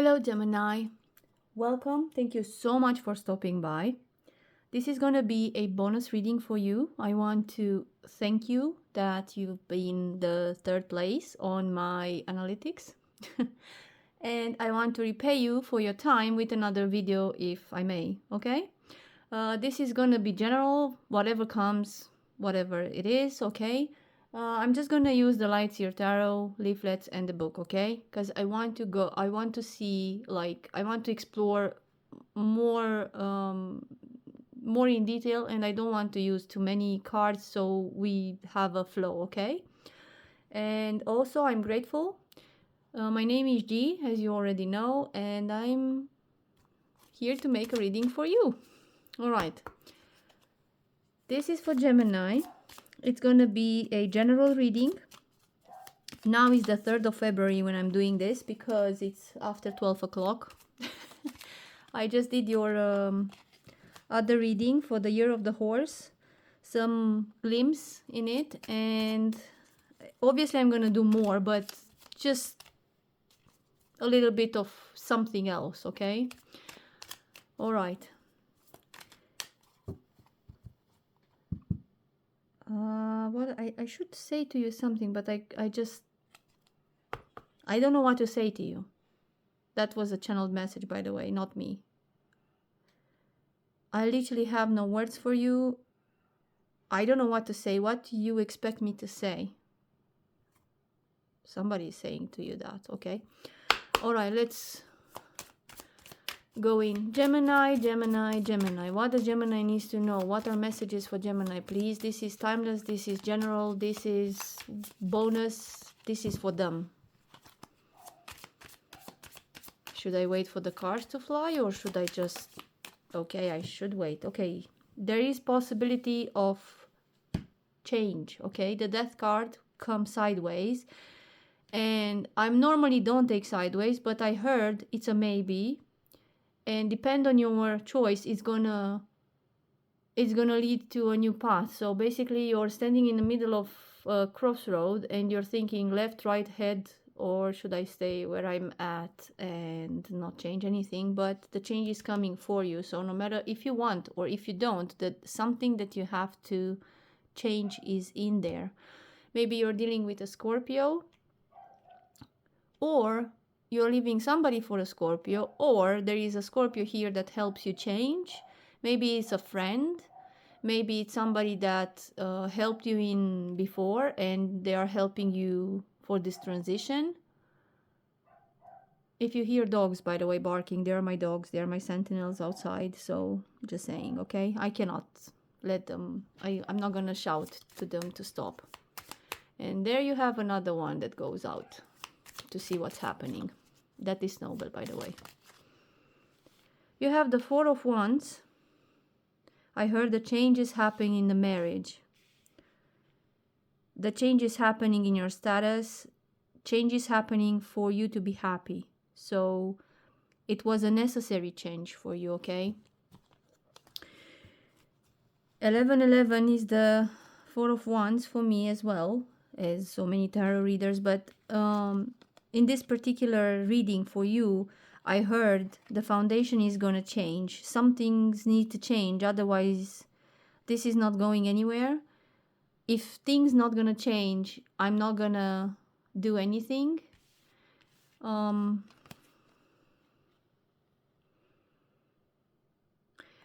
Hello, Gemini. Welcome. Thank you so much for stopping by. This is going to be a bonus reading for you. I want to thank you that you've been the third place on my analytics. And I want to repay you for your time with another video if I may, okay? This is going to be general, whatever comes, whatever it is, okay? I'm just gonna use the Lightyear Tarot leaflets and the book, okay? Because I want to see, like, I want to explore more, more in detail, and I don't want to use too many cards, so we have a flow, okay? And also, I'm grateful. My name is G, as you already know, and I'm here to make a reading for you. All right. This is for Gemini. It's gonna be a general reading. Now is the 3rd of February when I'm doing this because it's after 12 o'clock. I just did your other reading for the Year of the Horse, some glimpse in it, and obviously I'm gonna do more, but just a little bit of something else, okay? All right. What I should say to you something, but I don't know what to say to you. That was a channeled message, by the way, not me. I literally have no words for you. I don't know what to say. What do you expect me to say? Somebody is saying to you that, okay? All right, let's go in. Gemini, Gemini, Gemini. What does Gemini needs to know? What are messages for Gemini, please? This is timeless. This is general. This is bonus. This is for them. Should I wait for the cards to fly, or should I just... Okay, I should wait. Okay, there is possibility of change, okay? The Death card comes sideways, and I normally don't take sideways, but I heard it's a maybe, and depend on your choice, it's gonna lead to a new path. So basically, you're standing in the middle of a crossroad, and you're thinking left, right, head, or should I stay where I'm at and not change anything? But the change is coming for you. So no matter if you want or if you don't, that something that you have to change is in there. Maybe you're dealing with a Scorpio, or you're leaving somebody for a Scorpio, or there is a Scorpio here that helps you change. Maybe it's a friend. Maybe it's somebody that helped you in before and they are helping you for this transition. If you hear dogs, by the way, barking, they are my dogs. They are my sentinels outside. So just saying, okay? I cannot let them, I'm not gonna shout to them to stop. And there you have another one that goes out to see what's happening. That is Noble, by the way. You have the Four of Wands. I heard the change is happening in the marriage. The change is happening in your status. Change is happening for you to be happy. So it was a necessary change for you, okay? 1111 is the Four of Wands for me as well, as so many tarot readers. But in this particular reading for you, I heard the foundation is going to change. Some things need to change, otherwise this is not going anywhere. If things not going to change, I'm not going to do anything.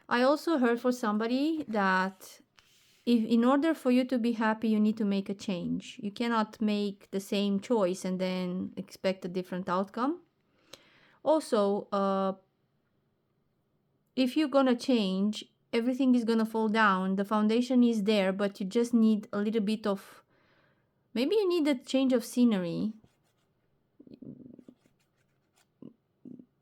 I also heard for somebody that if in order for you to be happy, you need to make a change. You cannot make the same choice and then expect a different outcome. Also, if you're gonna change, everything is gonna fall down. The foundation is there, but you just need a little bit of... Maybe you need a change of scenery.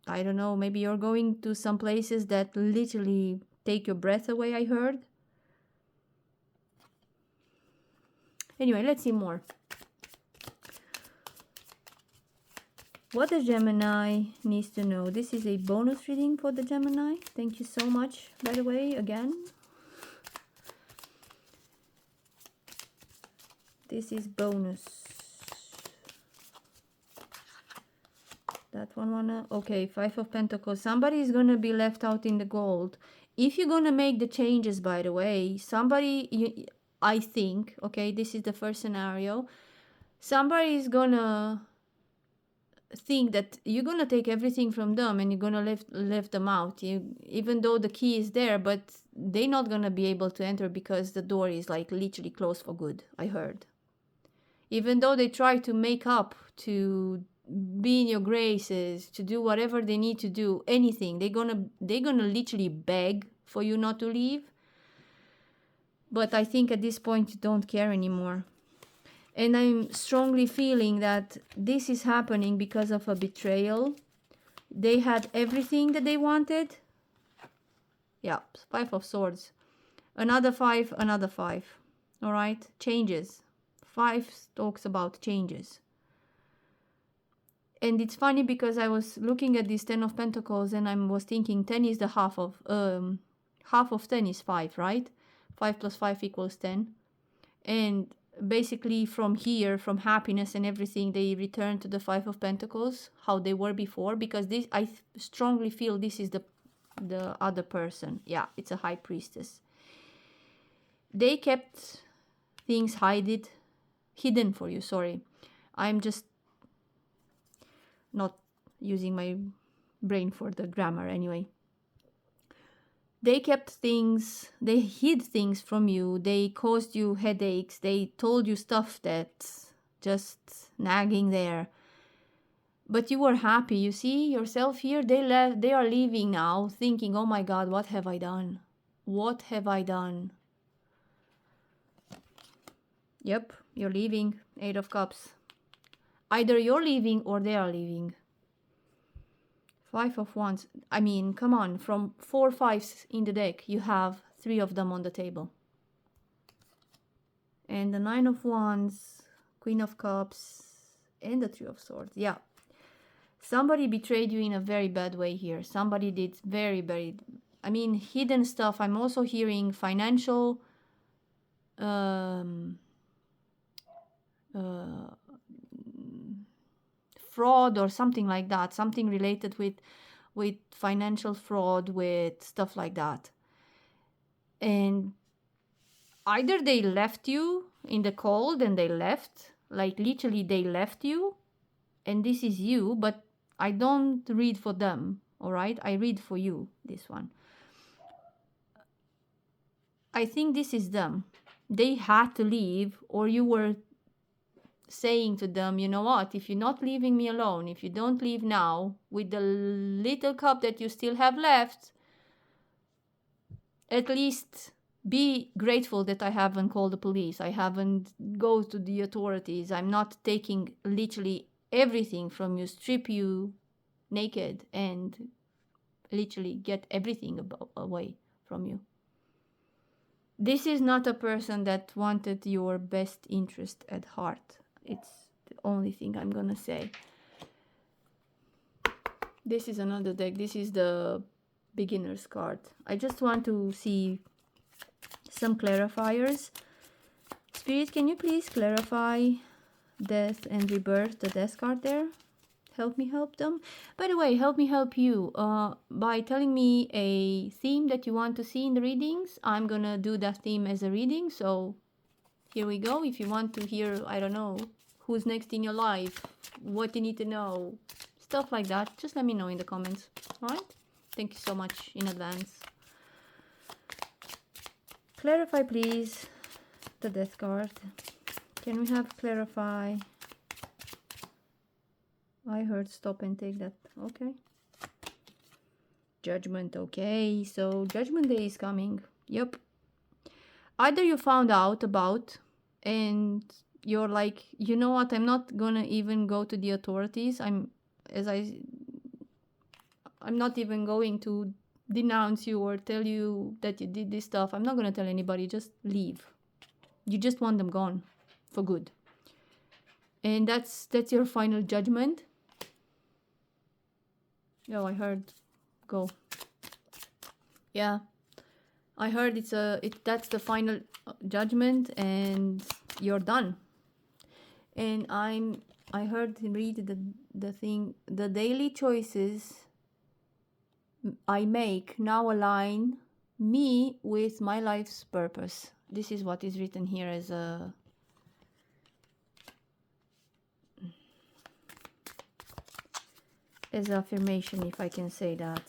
I don't know, maybe you're going to some places that literally take your breath away, I heard. Anyway, let's see more. What the Gemini needs to know. This is a bonus reading for the Gemini. Thank you so much, by the way, again. This is bonus. That one wanna... Okay, Five of Pentacles. Somebody is gonna be left out in the cold. If you're gonna make the changes, by the way, I think, okay, this is the first scenario. Somebody is gonna think that you're gonna take everything from them and you're gonna left them out. Even though the key is there, but they're not gonna be able to enter because the door is like literally closed for good. I heard. Even though they try to make up, to be in your graces, to do whatever they need to do, anything, they're gonna literally beg for you not to leave. But I think at this point you don't care anymore. And I'm strongly feeling that this is happening because of a betrayal. They had everything that they wanted. Yeah, Five of Swords. Another five, another five. All right, changes. Five talks about changes. And it's funny because I was looking at this Ten of Pentacles and I was thinking 10 is the half of 10 is 5, right? 5 plus 5 equals 10. And basically from here, from happiness and everything, they return to the Five of Pentacles, how they were before, because this, I strongly feel this is the other person. Yeah, it's a High Priestess. They kept things hidden for you. Sorry, I'm just not using my brain for the grammar anyway. They kept things, they hid things from you, they caused you headaches, they told you stuff that's just nagging there. But you were happy, you see yourself here. They are leaving now thinking, oh my God, what have I done? What have I done? Yep, you're leaving. Eight of Cups. Either you're leaving or they are leaving. Five of Wands. I mean, come on. From 4 fives in the deck, you have 3 of them on the table. And the Nine of Wands, Queen of Cups, and the Three of Swords. Yeah. Somebody betrayed you in a very bad way here. Somebody did very, very... I mean, hidden stuff. I'm also hearing financial... fraud or something like that, something related with financial fraud, with stuff like that. And either they left you in the cold and they left, like literally they left you, and this is you, but I don't read for them, all right? I read for you, this one. I think this is them. They had to leave, or you were saying to them, you know what, if you're not leaving me alone, if you don't leave now with the little cup that you still have left, at least be grateful that I haven't called the police, I haven't go to the authorities, I'm not taking literally everything from you, strip you naked and literally get everything away from you. This is not a person that wanted your best interest at heart. It's the only thing I'm gonna say. This is another deck. This is the beginner's card. I just want to see some clarifiers. Spirit, can you please clarify death and rebirth, the death card there? Help me help them. By the way, help me help you by telling me a theme that you want to see in the readings. I'm gonna do that theme as a reading, so here we go. If you want to hear, I don't know, who's next in your life, what you need to know, stuff like that, just let me know in the comments. All right? Thank you so much in advance. Clarify, please, the death card. Can we have clarify? I heard stop and take that. Okay. Judgment. Okay. So Judgment Day is coming. Yep. Either you found out about and you're like, you know what, I'm not gonna even go to the authorities. I'm not even going to denounce you or tell you that you did this stuff. I'm not gonna tell anybody. Just leave. You just want them gone for good. And that's your final judgment. Oh, I heard go. Yeah, I heard that's the final judgment and you're done. And I'm I heard him read the thing. The daily choices I make now align me with my life's purpose. This is what is written here as affirmation, if I can say that.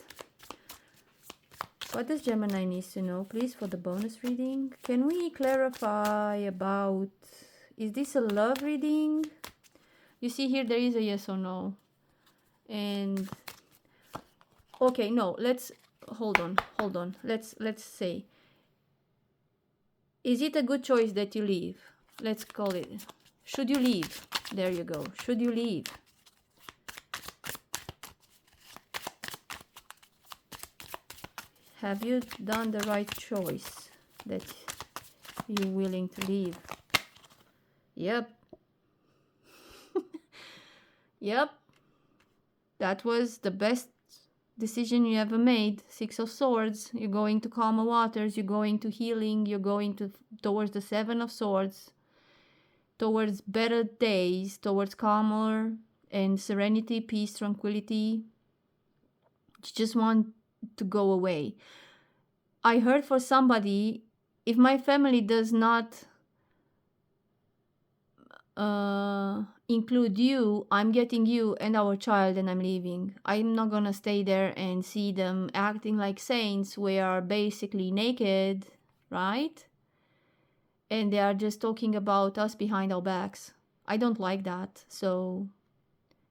What does Gemini needs to know, please, for the bonus reading? Can we clarify about, is this a love reading? You see here there is a yes or no. And okay, no, let's hold on. Let's say, is it a good choice that you leave? Let's call it, should you leave? There you go. Should you leave? Have you done the right choice that you're willing to leave? Yep. Yep. That was the best decision you ever made. Six of Swords. You're going to calmer waters. You're going to healing. You're going towards the Seven of Swords. Towards better days. Towards calmer and serenity, peace, tranquility. You just want to go away. I heard for somebody, if my family does not include you, I'm getting you and our child and I'm leaving. I'm not gonna stay there and see them acting like saints. We are basically naked, right? And they are just talking about us behind our backs. I don't like that. So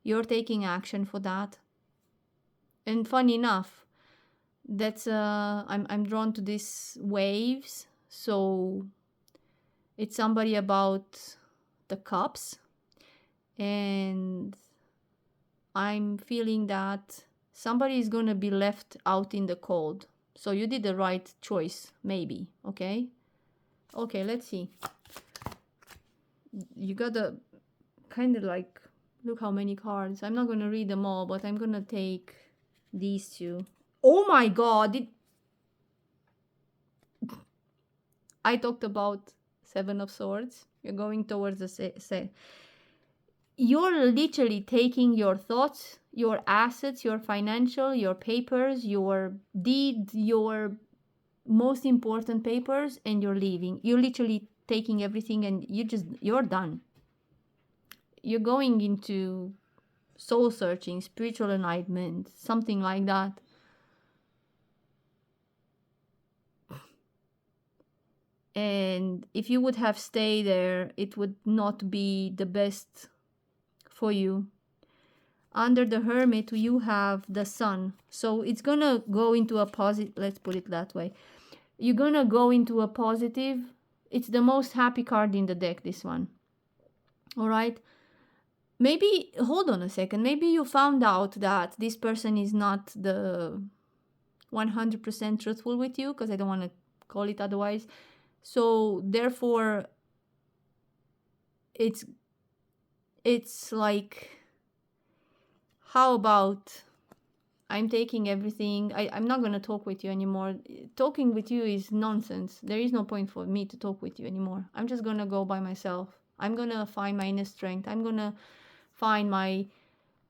you're taking action for that. And funny enough, that's I'm drawn to these waves. So it's somebody about the cups, and I'm feeling that somebody is going to be left out in the cold. So you did the right choice, maybe. Okay, let's see. You got a kind of like, look how many cards. I'm not going to read them all, but I'm going to take these two. Oh my god, I talked about Seven of Swords. You're going towards the you're literally taking your thoughts, your assets, your financial, your papers, your deed, your most important papers, and you're leaving. You're literally taking everything and you're done. You're going into soul searching, spiritual enlightenment, something like that. And if you would have stayed there, it would not be the best for you. Under the Hermit, you have the Sun. So it's gonna go into a positive, let's put it that way. You're gonna go into a positive. It's the most happy card in the deck, this one. All right. Maybe, hold on a second. Maybe you found out that this person is not the 100% truthful with you, because I don't want to call it otherwise. So therefore, it's like, how about I'm taking everything. I'm not going to talk with you anymore. Talking with you is nonsense. There is no point for me to talk with you anymore. I'm just going to go by myself. I'm going to find my inner strength. I'm going to find my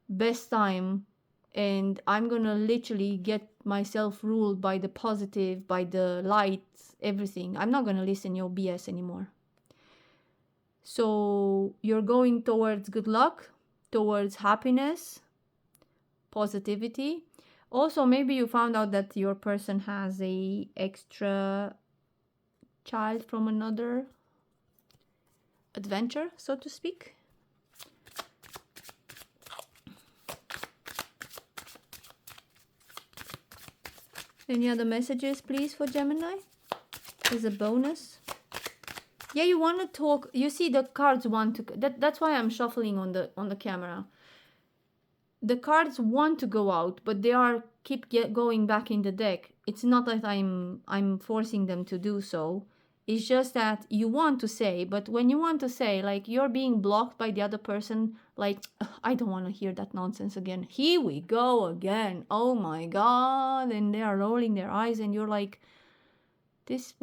best time. And I'm going to literally get myself ruled by the positive, by the light, everything. I'm not going to listen to your BS anymore. So you're going towards good luck, towards happiness, positivity. Also, maybe you found out that your person has a extra child from another adventure, so to speak. Any other messages, please, for Gemini as a bonus? Yeah, you want to talk. You see, the cards want to. That's why I'm shuffling on the camera. The cards want to go out, but they are going back in the deck. It's not that I'm forcing them to do so. It's just that you want to say, but when you want to say, like, you're being blocked by the other person, like, I don't want to hear that nonsense again. Here we go again. Oh my god. And they are rolling their eyes and you're like, this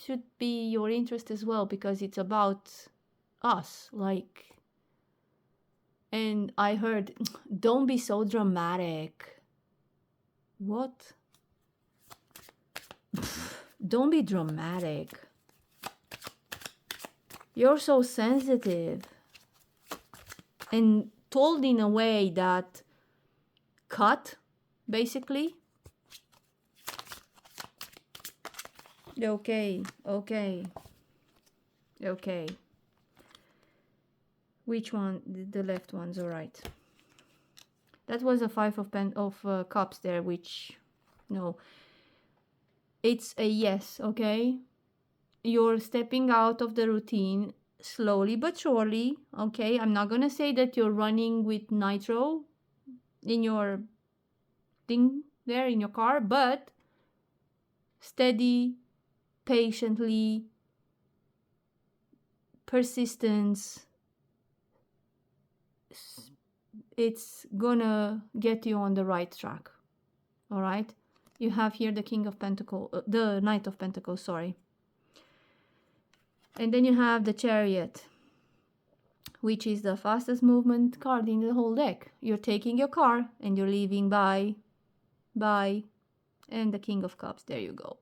should be your interest as well, because it's about us. Like, And I heard, don't be so dramatic. What? Don't be dramatic. You're so sensitive. And told in a way that cut, basically. Okay. Which one? The left one's all right. That was a 5 of cups there, which, no. It's a yes, okay? You're stepping out of the routine slowly but surely, okay? I'm not gonna say that you're running with nitro in your thing there in your car, but steady, patiently, persistence, it's gonna get you on the right track. All right, you have here the King of Pentacles, the Knight of Pentacles, sorry, and then you have the Chariot, which is the fastest movement card in the whole deck. You're taking your car and you're leaving by, and the King of Cups. There you go.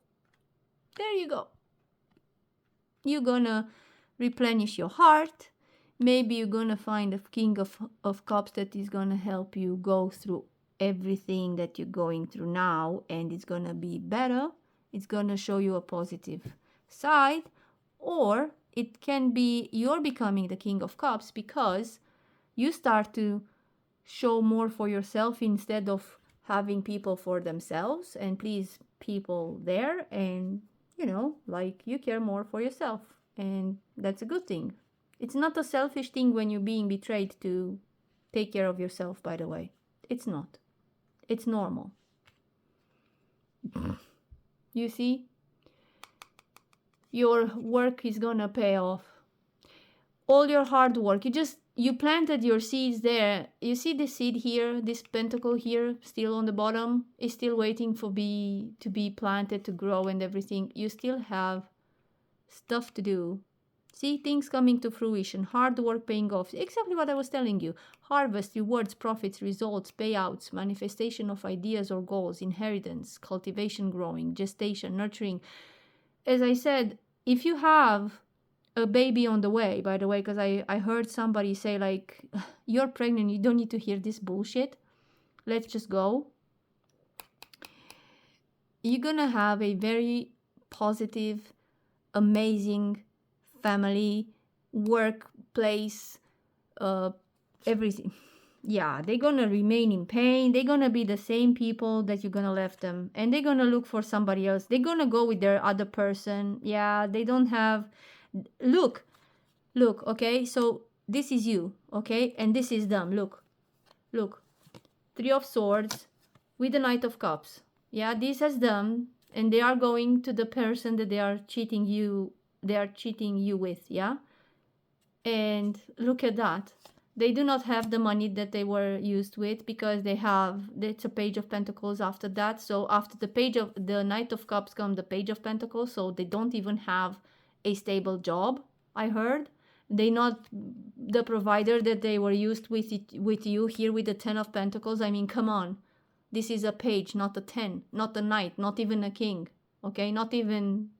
You're gonna replenish your heart. Maybe you're gonna find a King of Cups that is gonna help you go through everything that you're going through now, and it's gonna be better. It's gonna show you a positive side. Or it can be you're becoming the King of Cups because you start to show more for yourself instead of having people for themselves and please people there, and like you care more for yourself, and that's a good thing. It's not a selfish thing when you're being betrayed to take care of yourself, by the way. It's not. It's normal. You see? Your work is gonna pay off. All your hard work. You planted your seeds there. You see the seed here, this pentacle here, still on the bottom, is still waiting to be planted, to grow and everything. You still have stuff to do. See things coming to fruition, hard work paying off. Exactly what I was telling you. Harvest, rewards, profits, results, payouts, manifestation of ideas or goals, inheritance, cultivation, growing, gestation, nurturing. As I said, if you have a baby on the way, by the way, because I heard somebody say like, you're pregnant, you don't need to hear this bullshit. Let's just go. You're gonna have a very positive, amazing family, workplace, everything. Yeah, they're gonna remain in pain. They're gonna be the same people that you're gonna left them, and they're gonna look for somebody else. They're gonna go with their other person. Yeah, they don't have. Look, okay, so this is you, okay, and this is them. Look, 3 of Swords with the Knight of Cups. Yeah, this is them, and they are going to the person that they are cheating you with. Yeah, and look at that. They do not have the money that they were used with because it's a Page of Pentacles after that. So after the Knight of Cups come the Page of Pentacles, so they don't even have a stable job, I heard. They not the provider that they were used with you here with the 10 of Pentacles. I mean, come on. This is a page, not a 10, not a knight, not even a king. Okay, not even.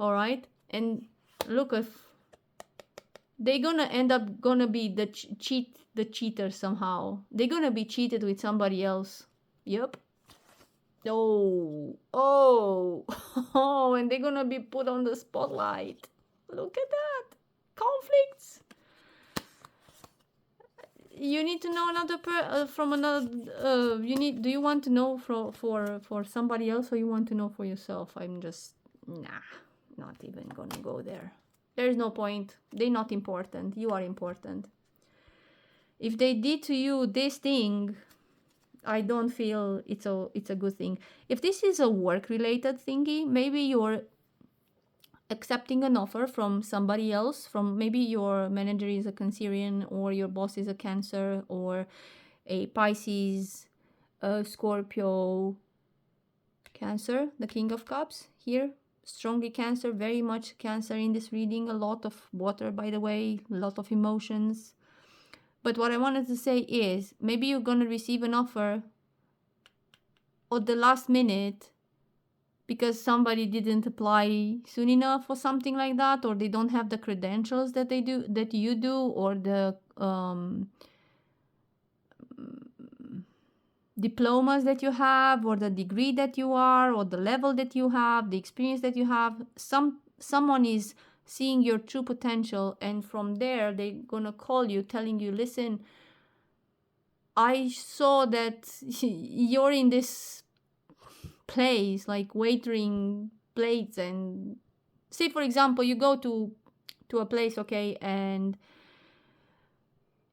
All right, and look, if they're gonna end up be the cheater somehow. They're gonna be cheated with somebody else. Yep. Oh, and they're gonna be put on the spotlight. Look at that. Conflicts. You need to know from another. Do you want to know for somebody else, or you want to know for yourself? I'm just not even gonna go there. There is no point. They're not important. You are important. If they did to you this thing, I don't feel it's a good thing. If this is a work-related thingy, maybe you're accepting an offer from somebody else, from maybe your manager is a Cancerian, or your boss is a Cancer, or a Pisces, a Scorpio, Cancer, the King of Cups here. Strongly Cancer, very much Cancer in this reading. A lot of water, by the way, a lot of emotions. But what I wanted to say is, maybe you're going to receive an offer at the last minute because somebody didn't apply soon enough or something like that, or they don't have the credentials that you do, or the diplomas that you have, or the degree that you are, or the level that you have, the experience that you have. Someone is seeing your true potential, and from there they're gonna call you telling you, listen, I saw that you're in this place, like waitering plates, and say for example you go to a place, okay, and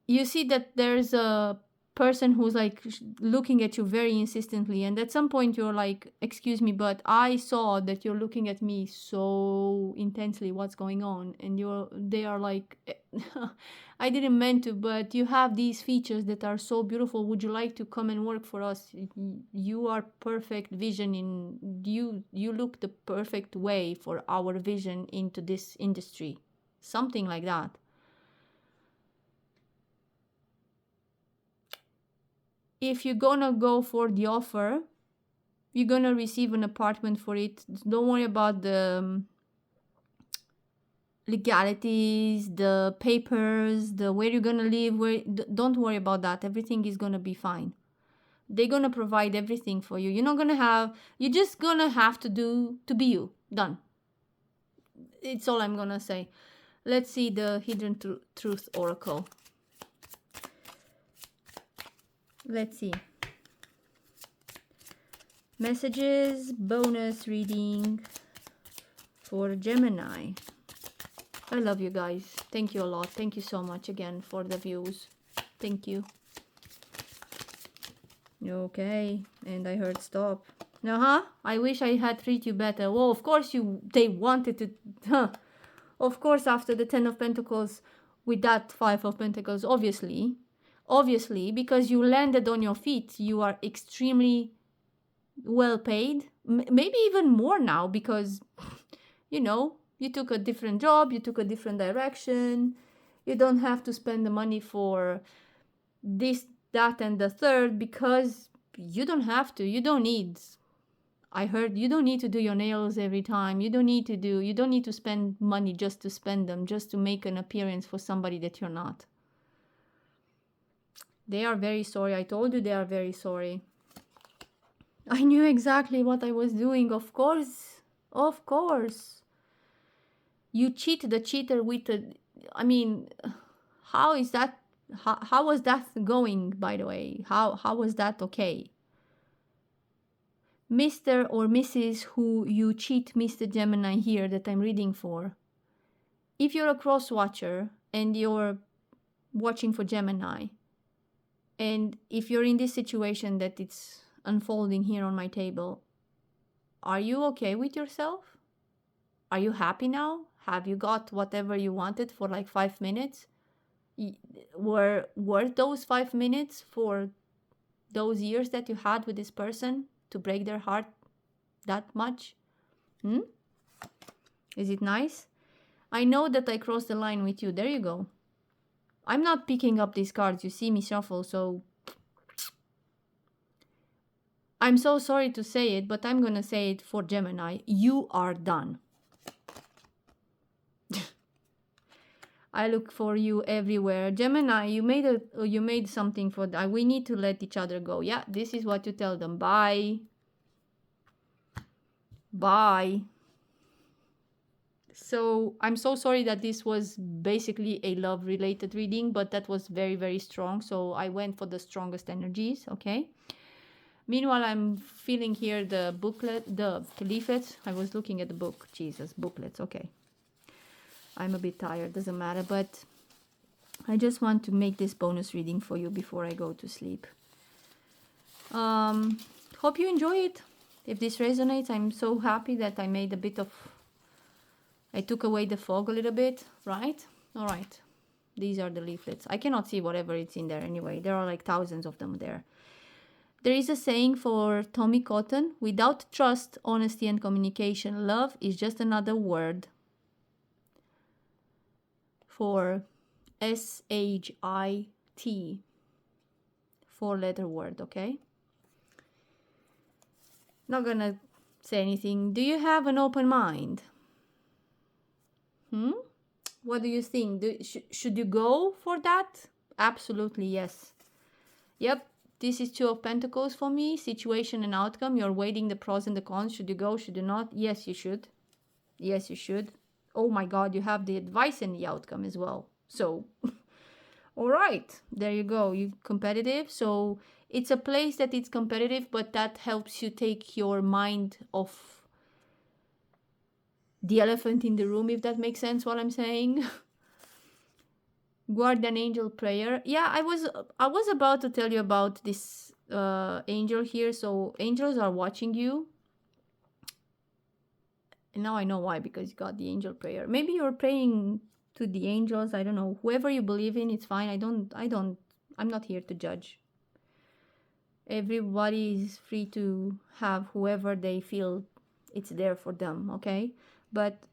you see that there's a person who's like looking at you very insistently, and at some point you're like, excuse me, but I saw that you're looking at me so intensely, what's going on? And they are like, I didn't mean to, but you have these features that are so beautiful, would you like to come and work for us? You are perfect vision, in you look the perfect way for our vision into this industry, something like that. If you're gonna go for the offer, you're gonna receive an apartment for it. Don't worry about the legalities, the papers, the where you're gonna live, don't worry about that. Everything is gonna be fine. They're gonna provide everything for you. You're just gonna have to be you. Done. It's all I'm gonna say. Let's see the hidden truth oracle. Let's see. Messages, bonus reading for Gemini. I love you guys. Thank you a lot. Thank you so much again for the views. Thank you. Okay, and I heard stop. I wish I had treated you better. Well, of course they wanted to. Of course, after the 10 of Pentacles with that 5 of Pentacles, obviously, because you landed on your feet, you are extremely well paid, maybe even more now, because you took a different job, you took a different direction, you don't have to spend the money for this, that, and the third, because you don't have to. You don't need, I heard, you don't need to do your nails every time. You don't need to spend money just to spend them, just to make an appearance for somebody that you're not. They are very sorry. I told you they are very sorry. I knew exactly what I was doing. Of course. You cheat the cheater with how is that? How was that going, by the way? How was that okay? Mr. or Mrs. who you cheat, Mr. Gemini here that I'm reading for. If you're a cross watcher and you're watching for Gemini, and if you're in this situation that it's unfolding here on my table, are you okay with yourself? Are you happy now? Have you got whatever you wanted for like 5 minutes? Were those 5 minutes for those years that you had with this person to break their heart that much? Is it nice? I know that I crossed the line with you. There you go. I'm not picking up these cards. You see me shuffle, so I'm so sorry to say it, but I'm gonna say it for Gemini. You are done. I look for you everywhere. Gemini, you made something for that. We need to let each other go. Yeah, this is what you tell them. Bye. Bye. So I'm so sorry that this was basically a love related reading, but that was very, very strong. So I went for the strongest energies. Okay. Meanwhile, I'm feeling here the booklet, the leaflets. I was looking at the book. Jesus, booklets. Okay. I'm a bit tired, doesn't matter, but I just want to make this bonus reading for you before I go to sleep. Hope you enjoy it. If this resonates, I'm so happy that I took away the fog a little bit, right? All right. These are the leaflets. I cannot see whatever it's in there anyway. There are like thousands of them there. There is a saying for Tommy Cotton: without trust, honesty, and communication, love is just another word for SHIT. T. 4-letter word, okay? Not gonna say anything. Do you have an open mind? What do you think? Should you go for that? Absolutely, yes. Yep, this is Two of Pentacles for me. Situation and outcome. You're weighing the pros and the cons. Should you go? Should you not? Yes, you should. Yes, you should. Oh my God, you have the advice and the outcome as well. So, all right, there you go. You competitive. So it's a place that it's competitive, but that helps you take your mind off the elephant in the room, if that makes sense what I'm saying. Guardian angel prayer. Yeah, I was about to tell you about this angel here. So angels are watching you. And now I know why, because you got the angel prayer. Maybe you're praying to the angels. I don't know. Whoever you believe in, it's fine. I'm not here to judge. Everybody is free to have whoever they feel it's there for them, okay? But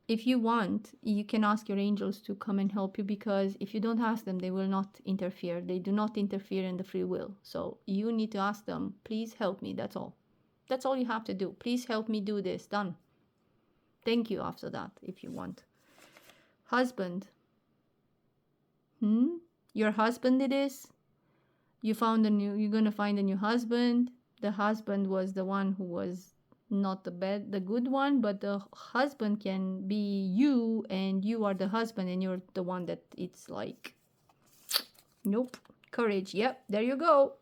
if you want, you can ask your angels to come and help you, because if you don't ask them, they will not interfere. They do not interfere in the free will. So you need to ask them, please help me. That's all. That's all you have to do. Please help me do this. Done. Thank you after that, if you want. Husband. Your husband it is. You're gonna find a new husband. The husband was the one who was not the good one, but the husband can be you, and you are the husband, and you're the one that it's like, nope. Courage. Yep, there you go.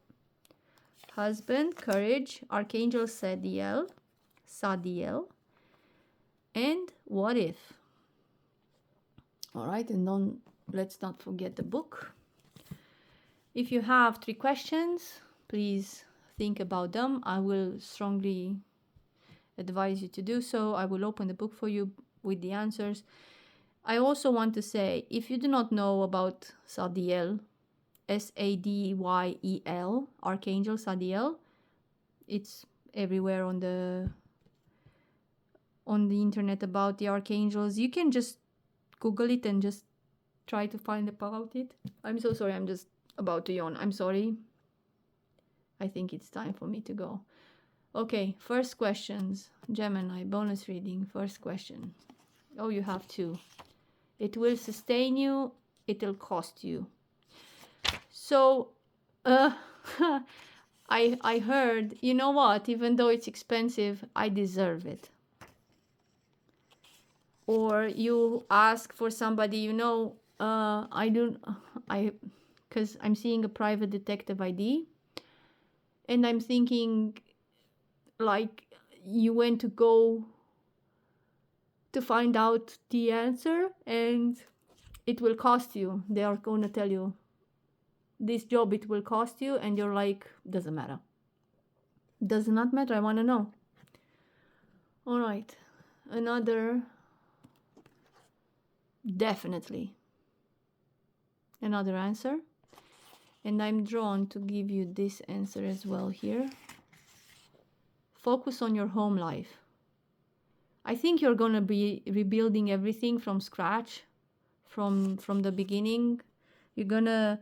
Husband, courage, Archangel Sadiel. And what if? All right, and let's not forget the book. If you have 3 questions, please think about them. I will strongly advise you to do so. I will open the book for you with the answers. I also want to say, if you do not know about Sadiel, Sadyel, Archangel Sadiel, it's everywhere on the internet about the archangels. You can just Google it and just try to find about it. I'm so sorry, I'm just about to yawn. I'm sorry. I think it's time for me to go. Okay, first questions. Gemini, bonus reading, first question. Oh, you have 2. It will sustain you, it'll cost you. So, I heard, you know what, even though it's expensive, I deserve it. Or you ask for somebody, because I'm seeing a private detective ID, and I'm thinking, like, you went to go to find out the answer, and it will cost you. They are going to tell you, this job, it will cost you, and you're like, doesn't matter. Does not matter, I want to know. All right, another, definitely. Another answer. And I'm drawn to give you this answer as well here. Focus on your home life. I think you're going to be rebuilding everything from scratch, from the beginning. You're going to,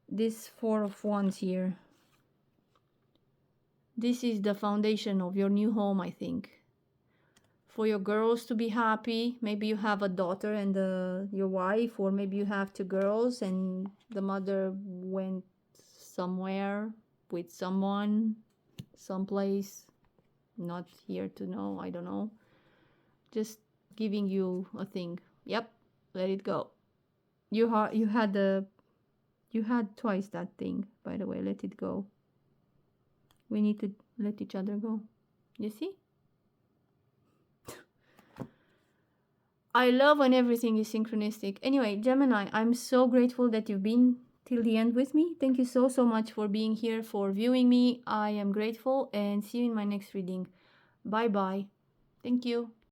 this 4 of Wands here, this is the foundation of your new home, I think. For your girls to be happy, maybe you have a daughter and your wife, or maybe you have 2 girls and the mother went somewhere with someone, someplace, not here to know, I don't know. Just giving you a thing. Yep, let it go. You had twice that thing, by the way. Let it go. We need to let each other go. You see? I love when everything is synchronistic. Anyway, Gemini, I'm so grateful that you've been till the end with me. Thank you so much for being here, for viewing me. I am grateful, and see you in my next reading. Bye bye. Thank you.